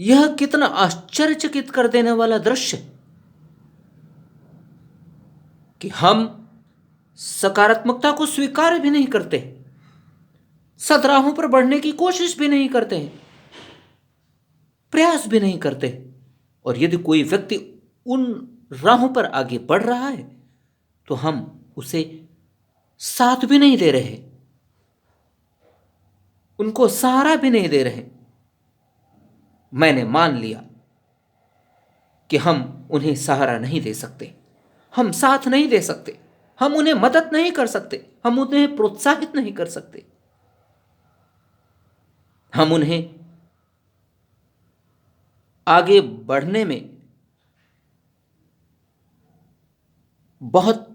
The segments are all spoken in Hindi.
यह कितना आश्चर्यचकित कर देने वाला दृश्य कि हम सकारात्मकता को स्वीकार भी नहीं करते, सद्राहों पर बढ़ने की कोशिश भी नहीं करते, प्रयास भी नहीं करते। और यदि कोई व्यक्ति उन राहों पर आगे बढ़ रहा है तो हम उसे साथ भी नहीं दे रहे, उनको सहारा भी नहीं दे रहे। मैंने मान लिया कि हम उन्हें सहारा नहीं दे सकते, हम साथ नहीं दे सकते, हम उन्हें मदद नहीं कर सकते, हम उन्हें प्रोत्साहित नहीं कर सकते, हम उन्हें आगे बढ़ने में बहुत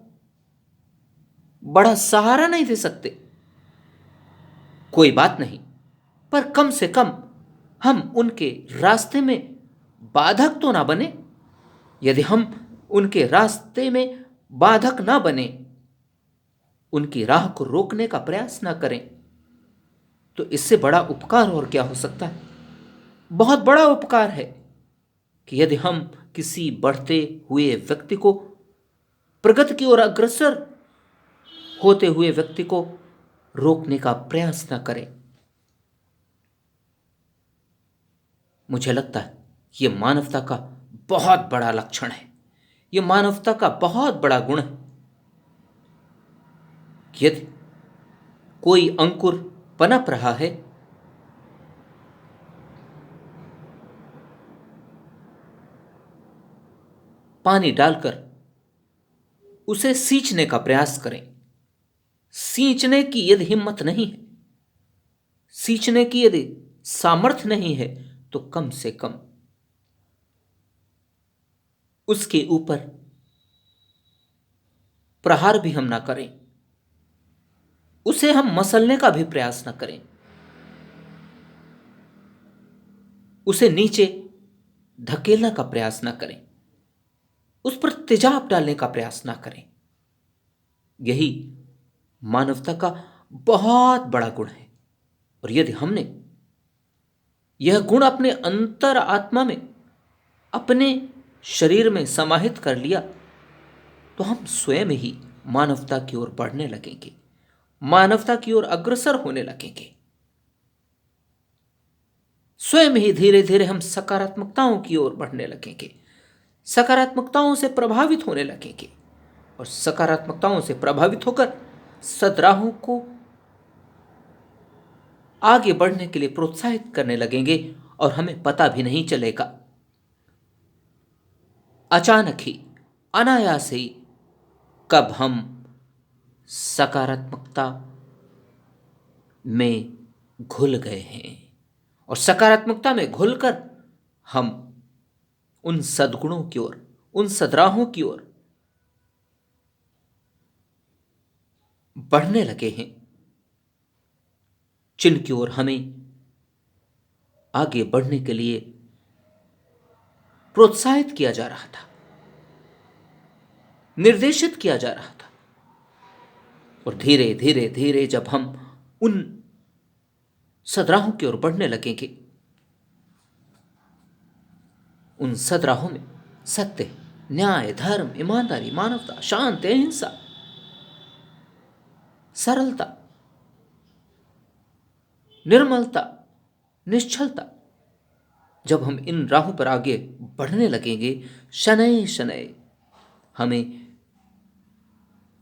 बड़ा सहारा नहीं दे सकते। कोई बात नहीं, पर कम से कम हम उनके रास्ते में बाधक तो ना बने। यदि हम उनके रास्ते में बाधक ना बने, उनकी राह को रोकने का प्रयास ना करें, तो इससे बड़ा उपकार और क्या हो सकता है। बहुत बड़ा उपकार है कि यदि हम किसी बढ़ते हुए व्यक्ति को, प्रगति की ओर अग्रसर होते हुए व्यक्ति को रोकने का प्रयास न करें। मुझे लगता है यह मानवता का बहुत बड़ा लक्षण है, यह मानवता का बहुत बड़ा गुण है। यदि कोई अंकुर पनप रहा है, पानी डालकर उसे सींचने का प्रयास करें। सींचने की यदि हिम्मत नहीं है, सींचने की यदि सामर्थ्य नहीं है, तो कम से कम उसके ऊपर प्रहार भी हम ना करें, उसे हम मसलने का भी प्रयास ना करें, उसे नीचे धकेलने का प्रयास ना करें, उस पर तेजाब डालने का प्रयास ना करें। यही मानवता का बहुत बड़ा गुण है। और यदि हमने यह गुण अपने अंतर आत्मा में, अपने शरीर में समाहित कर लिया, तो हम स्वयं ही मानवता की ओर बढ़ने लगेंगे, मानवता की ओर अग्रसर होने लगेंगे। स्वयं ही धीरे धीरे हम सकारात्मकताओं की ओर बढ़ने लगेंगे, सकारात्मकताओं से प्रभावित होने लगेंगे, और सकारात्मकताओं से प्रभावित होकर सद्राहों को आगे बढ़ने के लिए प्रोत्साहित करने लगेंगे, और हमें पता भी नहीं चलेगा। अचानक ही, अनायास ही कब हम सकारात्मकता में घुल गए हैं, और सकारात्मकता में घुलकर हम उन सद्गुणों की ओर, उन सद्राहों की ओर बढ़ने लगे हैं, जिनकी ओर हमें आगे बढ़ने के लिए प्रोत्साहित किया जा रहा था, निर्देशित किया जा रहा था। और धीरे धीरे धीरे जब हम उन सद्राहों की ओर बढ़ने लगेंगे, उन सद्राहों में सत्य, न्याय, धर्म, ईमानदारी, मानवता, शांति, अहिंसा, सरलता, निर्मलता, निश्चलता, जब हम इन राहों पर आगे बढ़ने लगेंगे, शनय शनय हमें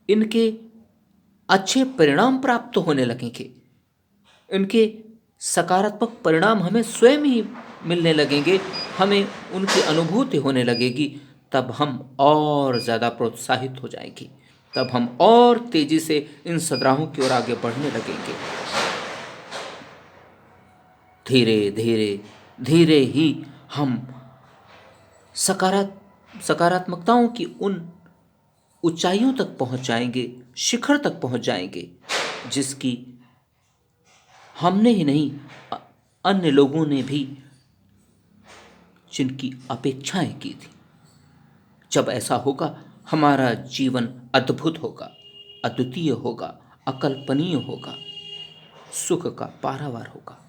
इनके अच्छे परिणाम प्राप्त होने लगेंगे, इनके सकारात्मक परिणाम हमें स्वयं ही मिलने लगेंगे, हमें उनकी अनुभूति होने लगेगी। तब हम और ज़्यादा प्रोत्साहित हो जाएंगे, तब हम और तेजी से इन सद्राहों की ओर आगे बढ़ने लगेंगे। धीरे धीरे धीरे ही हम सकारात्मकताओं की उन ऊंचाइयों तक पहुंच जाएंगे, शिखर तक पहुंच जाएंगे, जिसकी हमने ही नहीं, अन्य लोगों ने भी जिनकी अपेक्षाएं की थी। जब ऐसा होगा, हमारा जीवन अद्भुत होगा, अद्वितीय होगा, अकल्पनीय होगा, सुख का पारावार होगा।